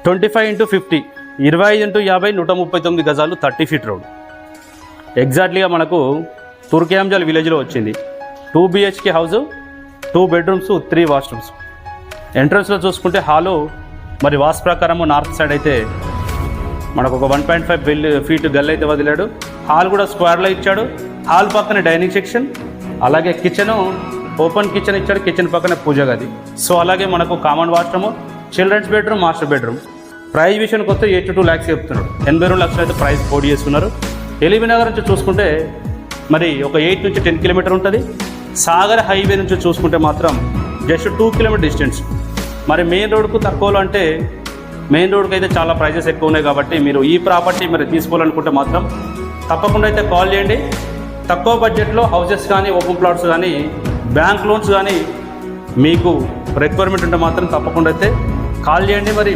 25x50 25x50 139 గజాలు 30 feet road. ఎగ్జాక్ట్లీగా మనకు తుర్కేంజల్ విలేజ్లో వచ్చింది. 2 BHK హౌస్, 2 బెడ్రూమ్స్, 3 వాష్రూమ్స్. ఎంట్రన్స్లో చూసుకుంటే హాలు మరి వాస్ ప్రకారము నార్త్ సైడ్ అయితే మనకు ఒక 1.5 ఫీట్ గల్ అయితే వదిలాడు. హాల్ కూడా స్క్వేర్లో ఇచ్చాడు. హాల్ పక్కన డైనింగ్ సెక్షన్, అలాగే కిచెను ఓపెన్ కిచెన్ ఇచ్చాడు. కిచెన్ పక్కన పూజ గది. సో అలాగే మనకు common washroom, children's bedroom, master bedroom. Price విషయానికి వస్తే 82 lakhs చెప్తున్నాడు. 82 లక్షలు అయితే ప్రైస్ కోడ్ చేస్తున్నారు. ఎల్బీ నగర్ నుంచి చూసుకుంటే మరి ఒక 8 నుంచి 10 కిలోమీటర్ ఉంటుంది. సాగర్ హైవే నుంచి చూసుకుంటే మాత్రం జస్ట్ 2 కిలోమీటర్ డిస్టెన్స్. మరి మెయిన్ రోడ్కు తక్కువలో అంటే మెయిన్ రోడ్కి అయితే చాలా ప్రైజెస్ ఎక్కువ ఉన్నాయి. కాబట్టి మీరు ఈ ప్రాపర్టీ మరి తీసుకోవాలనుకుంటే మాత్రం తప్పకుండా అయితే కాల్ చేయండి. తక్కువ బడ్జెట్లో హౌసెస్ కానీ, ఓపెన్ ప్లాట్స్ కానీ, బ్యాంక్ లోన్స్ కానీ మీకు రిక్వైర్మెంట్ ఉంటే మాత్రం తప్పకుండా అయితే కాల్ చేయండి. మరి